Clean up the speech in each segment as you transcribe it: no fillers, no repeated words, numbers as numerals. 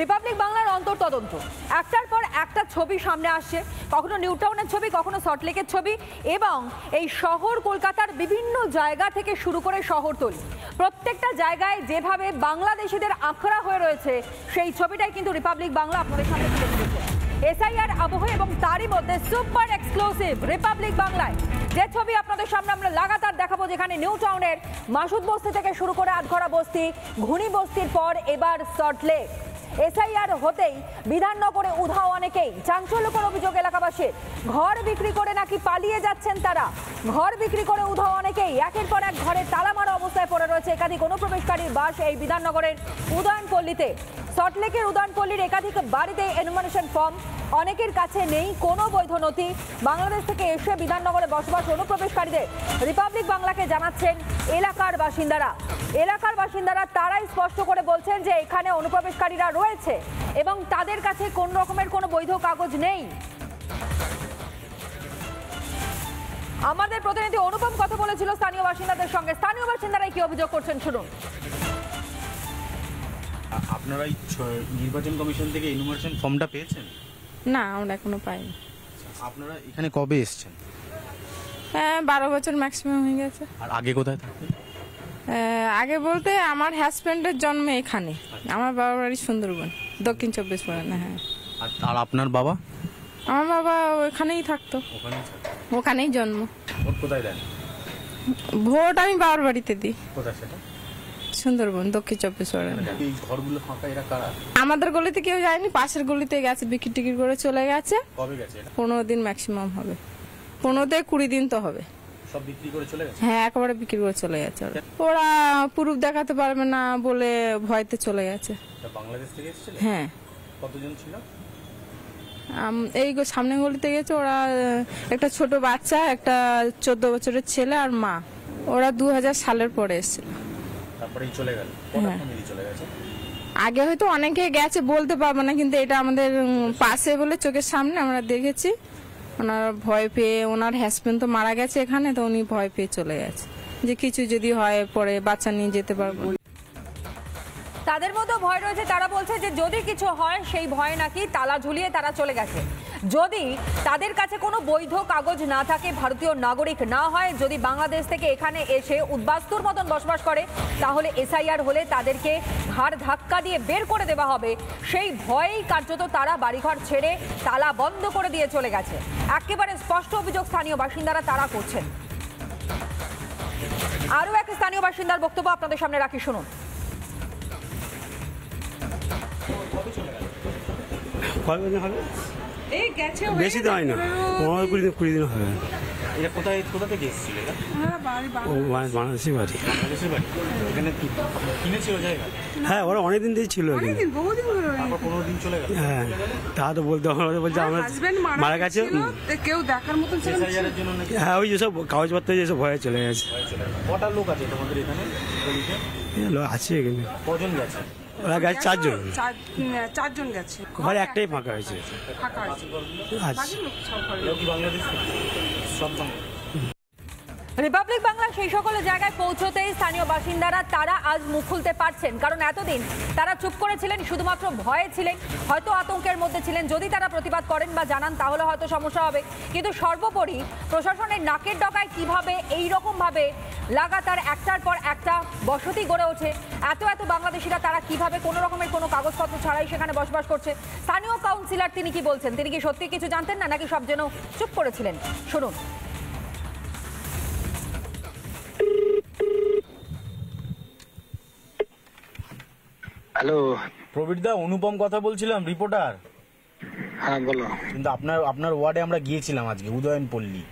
Republic বাংলার অন্তর্তদন্ত একটার পর একটা ছবি সামনে আসছে, কখনো নিউ টাউনের ছবি, কখনো সল্টলেকের ছবি, এবং এই শহর কলকাতার বিভিন্ন জায়গা থেকে শুরু করে শহরতলি প্রত্যেকটা জায়গায় যেভাবে বাংলাদেশিদের আখড়া হয়ে রয়েছে সেই ছবিটাই কিন্তু রিপাবলিক বাংলা আপনাদের সামনে তুলে ধরেছে। এসআইআর আবহ এবং তারই মধ্যে সুপার এক্সক্লুসিভ রিপাবলিক বাংলায় যে ছবি আপনাদের সামনে আমরা লাগাতার দেখাবো, যেখানে নিউ টাউনের মাসুদ বস্তি থেকে শুরু করে আধঘরা বস্তি, ঘুনি বস্তির পর এবার সল্টলেক। এসআইআর হতেই বিধাননগরে উধাও অনেকেই, চাঞ্চল্যকর অভিযোগ এলাকাবাসীর। ঘর বিক্রি করে নাকি পালিয়ে যাচ্ছেন তারা, ঘর বিক্রি করে উধাও অনেকেই। একের পর এক ঘরে তালা মারা অবস্থায় পড়ে রয়েছে একাধিক অনুপ্রবেশকারীর বাস এই বিধাননগরের উদয়নপল্লীতে। সল্টলেকের উদয়নপল্লীর একাধিক বাড়িতে এনুমারেশন ফর্ম, অনেকের কাছে নেই কোনো বৈধ নথি। বাংলাদেশ থেকে এসে বিধাননগরে বসবাস অনুপ্রবেশকারীদের রিপাবলিক বাংলাকে জানাচ্ছেন এলাকার বাসিন্দারা তারাই স্পষ্ট করে বলছেন যে এখানে অনুপ্রবেশকারীরা রয়েছে এবং তাদের কাছে কোন রকমের কোনো বৈধ কাগজ নেই। আমাদের প্রতিনিধি অনুপম কথা বলেছিল স্থানীয় বাসিন্দাদের সঙ্গে। স্থানীয় বাসিন্দারাই কি অভিযোগ করছেন শুনুন। আপনারা নির্বাচন কমিশন থেকে এনুমারেশন ফর্মটা পেয়েছেন? না, আমরা এখনো পাইনি। আপনারা এখানে কবে এসেছেন? হ্যাঁ, 12 বছর ম্যাক্সিমাম হয়ে গেছে। আর আগে কোথায় থাকতেন? আগে বলতে আমার হাজব্যান্ডের জন্ম এখানে, আমার বাবার বাড়ি সুন্দরবন, দক্ষিণ 24 পরগনা। হ্যাঁ। আর আপনার বাবা? আমার বাবা ওখানেই থাকতো, ওখানেই জন্ম। ভোট কোথায় দেন? ভোট আমি বাবার বাড়িতে দিই। কোথায় সেটা? সুন্দরবন, দক্ষিণ 24 পরগনা। এই ঘরগুলো ফাঁকা, এরা কারা? আমাদের গলিতে কেউ যায়নি, পাশের গলিতে গেছে, বিক্রি টিকিট করে চলে গেছে। কবে গেছে এটা? 15 দিন ম্যাক্সিমাম হবে, 15 থেকে 20 দিন তো হবে। সব বিক্রি করে চলে গেছে? হ্যাঁ, একেবারে বিক্রি করে চলে গেছে। ওরা প্রুফ দেখাতে পারবে না বলে ভয়তে চলে গেছে। বাংলাদেশ থেকে এসেছিল? হ্যাঁ। কতজন ছিল? এই সামনে গলিতে গেছে ওরা, একটা ছোট বাচ্চা, একটা 14 বছরের ছেলে আর মা। ওরা 2000 সালের পরে এসেছিল। তারপরেই চলে গেল? চলে গেছে আগে হয়তো অনেকে গেছে, বলতে পারবো না, কিন্তু এটা আমাদের পাশে বলে চোখের সামনে আমরা দেখেছি। ওনার ভয় পেয়ে, ওনার হাজবেন্ড তো মারা গেছে এখানে, তো উনি ভয় পেয়ে চলে গেছে যে কিছু যদি হয় পরে বাচ্চা নিয়ে যেতে পারবো। তাদের মধ্যে ভয় রয়েছে, তারা বলছে যে যদি কিছু হয় সেই ভয় নাকি তালা ঝুলিয়ে তারা চলে গেছে। যদি তাদের কাছে কোনো বৈধ কাগজ না থাকে, ভারতীয় নাগরিক না হয়, যদি বাংলাদেশ থেকে এখানে এসে উদ্বাস্তুর মতন বসবাস করে, তাহলে এসআইআর হলে তাদেরকে ঘাড় ধাক্কা দিয়ে বের করে দেওয়া হবে। সেই ভয়েই কার্যত তারা বাড়িঘর ছেড়ে তালা বন্ধ করে দিয়ে চলে গেছে। একেবারে স্পষ্ট অভিযোগ স্থানীয় বাসিন্দারা তারা করছেন। আরও এক স্থানীয় বাসিন্দার বক্তব্য আপনাদের সামনে রাখি, শুনুন। বেশি তো হয় না, 20 দিন হবে। এটা কোথা থেকে এসেছিল? বাংলাদেশের বাড়ি। এখানে কিনেছিল জায়গা? হ্যাঁ, ওরা অনেকদিন দিয়ে ছিল। 15 দিন চলে গেল? হ্যাঁ, তা তো বলতে হবে, বলছে আমার মারা গেছে, কেউ দেখার মতন ছিল না। হ্যাঁ, ওই যেসব কাগজপত্র যেসব ভয়ে চলে গেছে। কটা লোক আছে তোমাদের এখানে? আছে এখানে। কজন গেছে? ওরা গেছে 4 জন। 4 জন গেছে, ঘরে একটাই ফাঁকা হয়েছে। রিপাবলিক বাংলা সেই সকল জায়গায় পৌঁছতেই স্থানীয় বাসিন্দারা তারা আজ মুখ খুলতে পারছেন, কারণ এতদিন তারা চুপ করেছিলেন, শুধুমাত্র ভয়ে ছিলেন, হয়তো আতঙ্কের মধ্যে ছিলেন। যদি তারা প্রতিবাদ করেন বা জানান তাহলে হয়তো সমস্যা হবে, কিন্তু সর্বোপরি প্রশাসনের নাকের ডগায় কিভাবে এই রকম ভাবে লাগাতার একটার পর একটা বসতি গড়ে ওঠে, এত বাংলাদেশিরা তারা কিভাবে কোনো রকমের কোনো কাগজপত্র ছাড়াই সেখানে বসবাস করছে। স্থানীয় কাউন্সিলর তিনি কি বলছেন, তিনি কি সত্যি কিছু জানতেন না, নাকি সব যেন চুপ করেছিলেন? শুনুন। হ্যালো, প্রবীর দা, অনুপম কথা বলছিলাম, রিপোর্টার। হ্যাঁ বলো। কিন্তু আপনার ওয়ার্ডে আমরা গিয়েছিলাম আজকে, উদয়নপল্লী,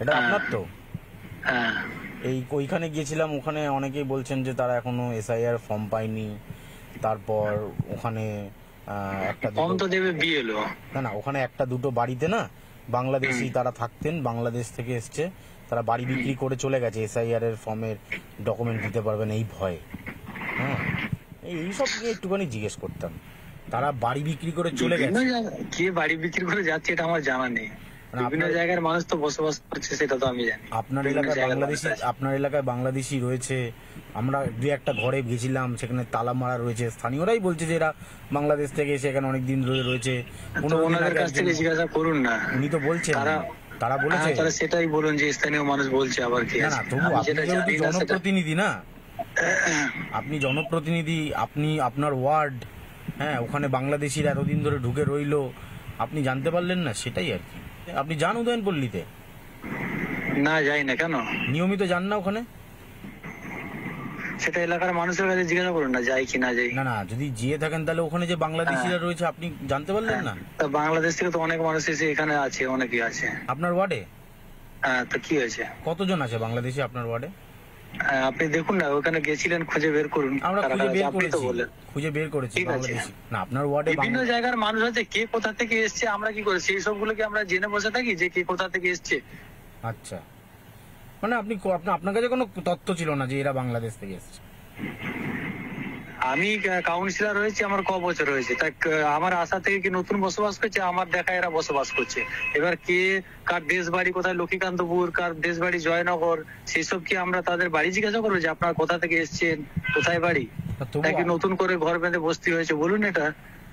এটা আপনার তো? হ্যাঁ। ওইখানে গিয়েছিলাম, ওখানে অনেকেই বলছেন যে তারা এখনো এসআইআর ফর্ম পায়নি। তারপর ওখানে একটা ফর্ম তো দেবে বিএলও। না, ওখানে একটা দুটো বাড়িতে না বাংলাদেশি তারা থাকতেন, বাংলাদেশ থেকে এসছে, তারা বাড়ি বিক্রি করে চলে গেছে, এসআইআর এর ফর্মের ডকুমেন্ট দিতে পারবেন এই ভয়ে। হ্যাঁ, এইসব নিয়ে একটুখানি জিজ্ঞেস করতাম। তারা বাড়ি বিক্রি করে চলে গেছে। কে বাড়ি বিক্রি করে যাচ্ছে এটা আমার জানা নেই। বিভিন্ন জায়গার মানুষ তো বসবাস করছে, সেটা তো আমি জানি। আপনার বিভিন্ন এলাকায় জায়গার বাংলাদেশি, মানুষ আছে। আপনার এলাকায় বাংলাদেশি রয়েছে। আমরা দু একটা ঘরে গেছিলাম, সেখানে তালা মারা রয়েছে। স্থানীয়রাই বলছে যে এরা বাংলাদেশ থেকে এসে এখানে অনেকদিন ধরে রয়েছে। তো 15 দিন ওনাদের আগে কাছ থেকে একজন- জিজ্ঞাসা করুন না। উনি তো বলছেন, তারা বলেছে। তারা সেটাই বলুন যে স্থানীয় মানুষ বলছে, আবার কি না আছে। না, তবু আমি আপনি যেটা যেহেতু জানি না সেটা- জনপ্রতিনিধি না, আপনি জনপ্রতিনিধি, আপনি আপনার ওয়ার্ড, হ্যাঁ, ওখানে বাংলাদেশিরা এতদিন ধরে ঢুকে রইলো, আপনি জানতে পারলেন না, সেটাই আর কি। আপনি যান উদয়নপল্লীতে? না, যাই না। কেন? নিয়মিত যান না ওখানে? সেটা এলাকার মানুষের কাছে জিজ্ঞাসা করুন না, যাই কি না যাই। না না, যদি যেয়ে থাকেন তাহলে ওখানে যে বাংলাদেশিরা রয়েছে আপনি জানতে পারলেন না? তা বাংলাদেশ থেকে তো অনেক মানুষ এসে এখানে আছে, অনেকেই আছে। আপনার ওয়ার্ডে হ্যাঁ, তো কি হয়েছে? কতজন আছে বাংলাদেশি আপনার ওয়ার্ডে? আপনি দেখুন না, ওখানে গেছিলেন, খুঁজে বের করুন। আমরা কারা খুঁজে কারা বের আছে, আপনি তো করেছি, বললেন। খুঁজে বের করেছি ঠিক আছে। বাংলাদেশি। না, আপনার ওয়ার্ডে বিভিন্ন জায়গার মানুষ আছে, কে কোথা থেকে এসছে আমরা কি করে সেই সবগুলোকে আমরা জেনে বসে থাকি যে কে কোথা থেকে এসছে? আচ্ছা, মানে আপনার কাছে কোনো তথ্য ছিল না যে এরা বাংলাদেশ থেকে এসেছে? আমি কাউন্সিলর হয়েছি, আমার ক বছর হয়েছে, তা আমার আশা থেকে কি নতুন বসবাস করছে? আমার দেখা এরা বসবাস করছে। এবার কে কার দেশ বাড়ি কোথায়, লক্ষ্মীকান্তপুর, কার দেশ বাড়ি জয়নগর, সেই সব কি আমরা তাদের বাড়ি জিজ্ঞাসা করবো যে আপনারা কোথা থেকে এসছেন, কোথায় বাড়ি? তবু নাকি নতুন করে ঘর বেঁধে বস্তি হয়েছে? বলুন এটা,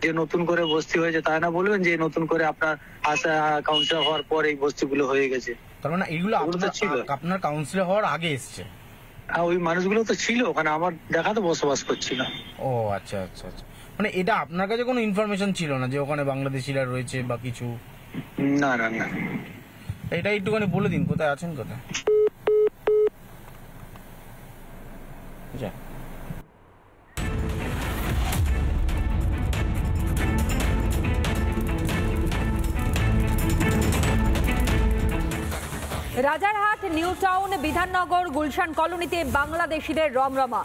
যে নতুন করে বস্তি হয়েছে, তাই না বলবেন যে নতুন করে আপনার আশা কাউন্সিলর হওয়ার পর এই বস্তিগুলো হয়ে গেছে। তার মানে এগুলো ওগুলো তো ছিল। আপনার কাউন্সিলর হওয়ার আগে এসছে? ওই মানুষগুলো তো ছিল ওখানে, আমার দেখা তো বসবাস করছিল। ও আচ্ছা আচ্ছা আচ্ছা, মানে এটা আপনার কাছে কোনো ইনফরমেশন ছিল না যে ওখানে বাংলাদেশিরা রয়েছে বা কিছু? না না না। এটা একটুখানি বলে দিন, কোথায় আছেন, কোথায়? আচ্ছা, রাজারহাট, নিউ টাউন, বিধাননগর, গুলশান কলোনিতে বাংলাদেশিদের রমরমা।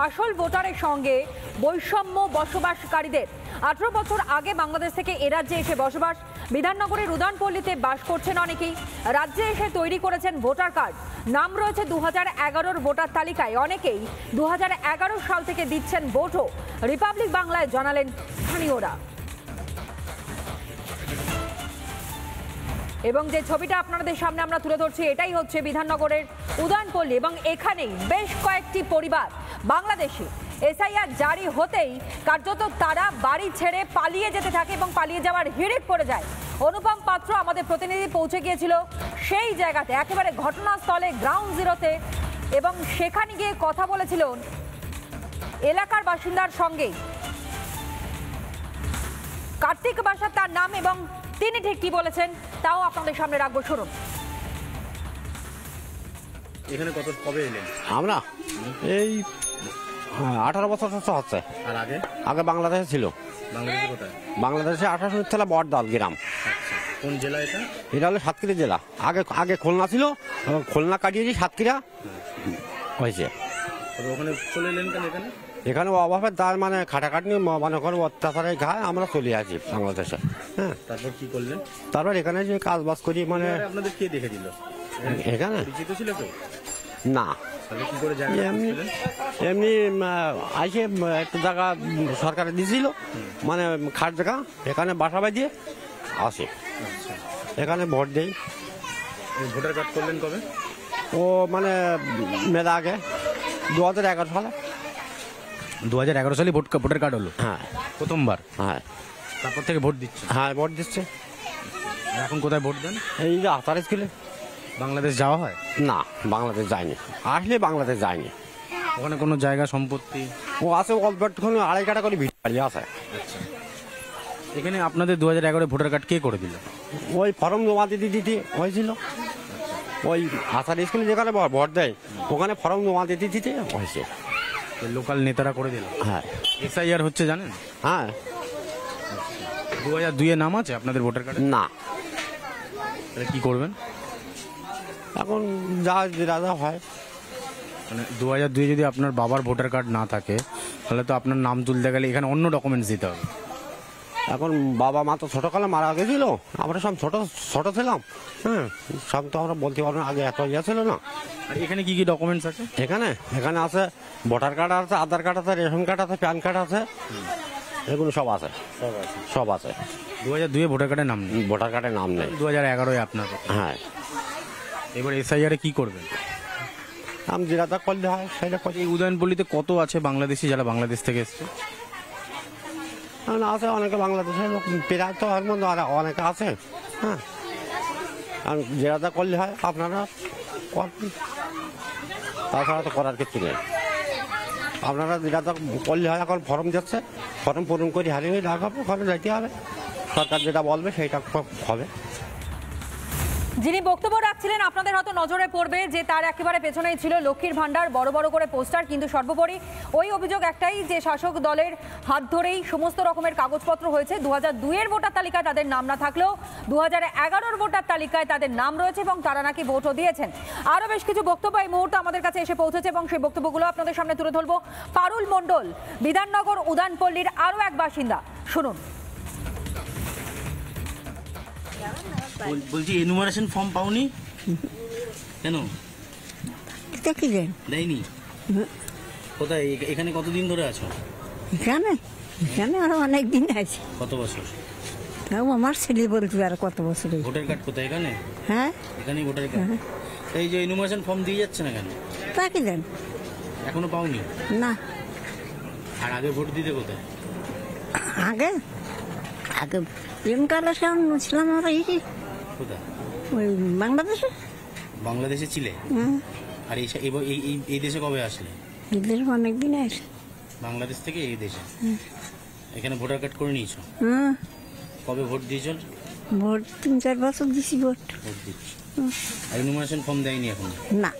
আসল ভোটারের সঙ্গে বৈষম্য বসবাসকারীদের। 18 বছর আগে বাংলাদেশ থেকে এ রাজ্যে এসে বসবাস। বিধাননগরের উদয়নপল্লীতে বাস করছেন অনেকেই। রাজ্যে এসে তৈরি করেছেন ভোটার কার্ড। নাম রয়েছে 2011-র ভোটার তালিকায়। অনেকেই 2011 সাল থেকে দিচ্ছেন ভোটও। রিপাবলিক বাংলায় জানালেন স্থানীয়রা। এবং যে ছবিটা আপনাদের সামনে আমরা তুলে ধরছি, এটাই হচ্ছে বিধাননগরের উদয়নপল্লী। এবং এখানেই বেশ কয়েকটি পরিবার বাংলাদেশি এসআইআর জারি হতেই কার্যত তারা বাড়ি ছেড়ে পালিয়ে যেতে থাকে এবং পালিয়ে যাওয়ার হিড়িক পড়ে যায়। অনুপম পাত্র, আমাদের প্রতিনিধি, পৌঁছে গিয়েছিল সেই জায়গাতে, একেবারে ঘটনাস্থলে, গ্রাউন্ড জিরোতে, এবং সেখানে গিয়ে কথা বলেছিল এলাকার বাসিন্দার সঙ্গে। কার্তিক বাসা তার নাম, এবং তিনি ঠিক কি বলেছেন তাও আপনাদের সামনে রাখবো, শুনুন। এখানে কবে এলেন? আমরা এই 18 বছর তো হচ্ছে। আর আগে? আগে বাংলাদেশে ছিল। বাংলাদেশে কোথায়? বাংলাদেশে 28 থেকে বড়দাল গ্রাম। আচ্ছা, কোন জেলা এটা? এটা হলো সাতক্ষীরা জেলা। আগে খুলনা ছিল, খুলনা কাটিয়েছি, সাতক্ষীরা হয়েছে। তবে ওখানে চলে এলেন কেন এখানে? এখানে অভাবে তার মানে খাটাখাটনি মনে করো অত্যাচারে খায়, আমরা চলে আসি বাংলাদেশে। হ্যাঁ, তারপর কি করলেন? তারপর এখানে যে কাজ বাজ করি, মানে আপনাদের কে দেখে দিল? এখানে পরিচিত ছিল কেউ? না, তাহলে কি করে জায়গা এমনি পেলেন? এমনি আইসে একটা জায়গা সরকারে দিয়েছিল, মানে খাট জায়গা, এখানে বাসা বাঁধিয়ে আসে, আচ্ছা, এখানে ভোট দেই। এই ভোটার কার্ড করলেন কবে? ও মানে মেলা আগে 2011 সালে। 2011 সালে ভোটার কার্ড হলো? হ্যাঁ প্রথমবার? হ্যাঁ তারপর থেকে ভোট দিচ্ছে? হ্যাঁ, ভোট দিচ্ছে। এখন কোথায় ভোট দেন? এই যে আতার স্কুলে। বাংলাদেশ যাওয়া হয়? না, বাংলাদেশ যায়নি, আসলে বাংলাদেশ যায়নি। ওখানে কোনো জায়গা সম্পত্তি? ও আছে অল্প একটুখানি, 2.5 কাটা করে ভিড় বাড়ি আছে। আচ্ছা, এখানে আপনাদের 2011 ভোটার কার্ড কে করে দিল? ওই ফর্ম জমা দিতে হয়েছিল, ওই আসার স্কুলে যেখানে ভোট দেয় ওখানে ফর্ম জমা দিতে হয়েছে। লোকাল নেতারা করে দিল? হ্যাঁ এসআইআর হচ্ছে জানেন? হ্যাঁ। 2002 নাম আছে আপনাদের ভোটার কার্ডে? না, তাহলে কি করবেন এখন যা রাজা হয়। মানে 2002 যদি আপনার বাবার ভোটার কার্ড না থাকে তাহলে তো আপনার নাম তুলতে গেলে এখানে অন্য ডকুমেন্টস দিতে হবে। এখন বাবা মা তো ছোটকালে মারা গেছিল, আমরা সব ছোট ছিলাম। হ্যাঁ, সব তো আমরা বলতে পারবো না, আগে এত ইয়ে ছিল না। আর এখানে কি কি ডকুমেন্টস আছে? এখানে আছে ভোটার কার্ড আছে, আধার কার্ড আছে, রেশন কার্ড আছে, প্যান কার্ড আছে, এগুলো সব আছে, সব আছে। সব আছে। 2002 ভোটার কার্ডে নাম নেই, ভোটার কার্ডে নাম নেই। 2011 আপনার। হ্যাঁ, এবার এসআইআর কি করবেন? আমি যেটা করলে হয় সেটা করি। এই উদয়নপল্লীতে কত আছে বাংলাদেশি যারা বাংলাদেশ থেকে এসছে? আছে অনেকে বাংলাদেশের লোক, প্রায় তো এর মধ্যে অনেকে আছে। হ্যাঁ, আর যেটা করলে হয় আপনারা করবেন, তাছাড়া তো করার কিছু নেই। আপনারা যেটা করলে হয়, এখন ফর্ম যাচ্ছে, ফর্ম পূরণ করে হারিয়ে রাখাবো, ওখানে যাইতে হবে, সরকার যেটা বলবে সেইটা হবে। যিনি বক্তব্য রাখছিলেন আপনাদের হয়তো নজরে পড়বে যে তার একেবারে পেছনেই ছিল লক্ষ্মীর ভান্ডার, বড় বড় করে পোস্টার। কিন্তু সর্বোপরি ওই অভিযোগ একটাই যে শাসক দলের হাত ধরেই সমস্ত রকমের কাগজপত্র হয়েছে। 2002-এর ভোটার তালিকায় তাদের নাম না থাকলেও 2011-র ভোটার তালিকায় তাদের নাম রয়েছে এবং তারা নাকি ভোটও দিয়েছেন। আরও বেশ কিছু বক্তব্য এই মুহূর্তে আমাদের কাছে এসে পৌঁছেছে এবং সেই বক্তব্যগুলো আপনাদের সামনে তুলে ধরবো। পারুল মণ্ডল, বিধাননগর উদয়নপল্লীর আরও এক বাসিন্দা, শুনুন। বলছি এনুমারেশন ফর্ম পাওনি কেন? দেয়নি? কোথায়? এখানে কতদিন ধরে আছো? এখানে আরো অনেক দিন আছে। কত বছর? তাও আমার ছেলে বলতে আর কত বছর। ভোটার কার্ড কোথায়? এখানে? হ্যাঁ, এখানেই ভোটার কার্ড। এই যে এনুমারেশন ফর্ম দিয়ে যাচ্ছে না কেন? তা কি দেন? এখনো পাওনি? না। আর আগে ভোট দিতে কোথায়? আগে আগে প্রেমকালে ছিলাম আমরা কোথায়? ওই বাংলাদেশে। বাংলাদেশে ছিলে? আর এই দেশে কবে আসলে? বিদেশ অনেক দিন আছে। বাংলাদেশ থেকে এই দেশে এখানে ভোটার কার্ড করে নিয়েছো? কবে ভোট দিয়েছ? ভোট 3-4 বছর দিছি। ভোট দিচ্ছ। আর এনুমারেশন ফর্ম দেয়নি এখন? না।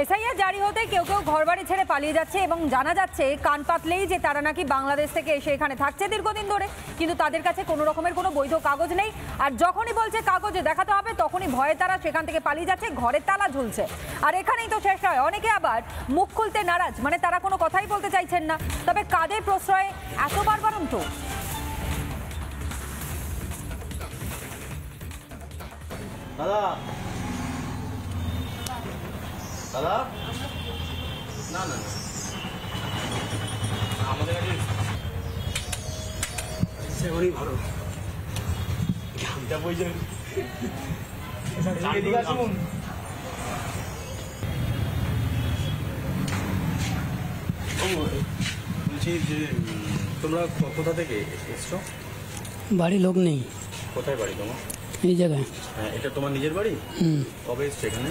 এসআইআর জারি হতে কেউ কেউ ঘরবাড়ি ছেড়ে পালিয়ে যাচ্ছে এবং জানা যাচ্ছে কান পাতলেই যে তারা নাকি বাংলাদেশ থেকে এসে এখানে থাকছে দীর্ঘদিন ধরে, কিন্তু তাদের কাছে কোনো রকমের কোনো বৈধ কাগজ নেই। আর যখনই বলছে কাগজে দেখাতে হবে তখনই ভয়ে তারা সেখান থেকে পালিয়ে যাচ্ছে, ঘরের তালা ঝুলছে। আর এখানেই তো শেষ হয়, অনেকে আবার মুখ খুলতে নারাজ, মানে তারা কোনো কথাই বলতে চাইছেন না। তবে কাদের প্রশ্রয়ে এত বারবারন্ত? দাদা দাদা না না আমাদের কাছে সেগুলোই ভালো। এটা বই যে এদিকে আসুন। বলছি যে তোমরা কোথা থেকে এসছো? বাড়ি লোক নেই। কোথায় বাড়ি তোমার? এই জায়গায়। হ্যাঁ, এটা তোমার নিজের বাড়ি? কবে এসছো এখানে?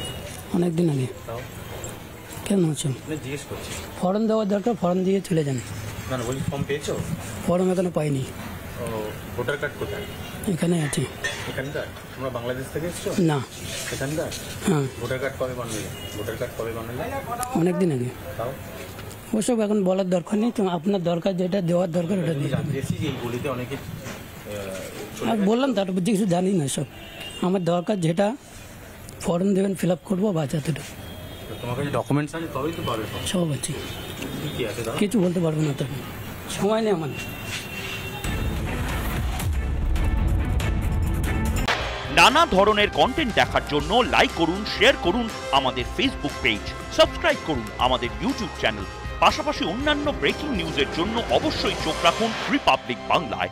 অনেক দিন আগে। তাও কেমন আছো? জিজ্ঞেস করছি। ফর্ম দেওয়ার দরকার, ফর্ম দিয়ে চলে যান। না না, বলি ফর্ম পেয়েছো? ফর্ম এখনো পাইনি। ও, ভোটার কার্ড কোথায়? এখানে আছে। এখানকার? তোমরা বাংলাদেশ থেকে এসছো? না। এখানকার? হ্যাঁ। ভোটার কার্ড কবে বানালে? ভোটার কার্ড কবে বানালে? অনেক দিন আগে। তাও ওসব এখন বলার দরকার নেই, তো আপনার দরকার যেটা দেওয়ার দরকার ওটা দিয়ে জানতে এসেছি যে এই গলিতে অনেকে আর বললাম তার বুঝে কিছু জানি না সব। আমার দরকার যেটা ফর্ম দেবেন, ফিল আপ করবো, বাস এতটুকু। তোমার কাছে ডকুমেন্টস আছে তবেই তো পাবে। সব আছে, কি আছে দাদা? কিছু বলতে পারবো না, তখন সময় নেই আমার। নানা ধরনের কন্টেন্ট দেখার জন্য লাইক করুন, শেয়ার করুন আমাদের ফেসবুক পেজ, সাবস্ক্রাইব করুন আমাদের ইউটিউব চ্যানেল। পাশাপাশি অন্যান্য ব্রেকিং নিউজের জন্য অবশ্যই চোখ রাখুন রিপাবলিক বাংলায়।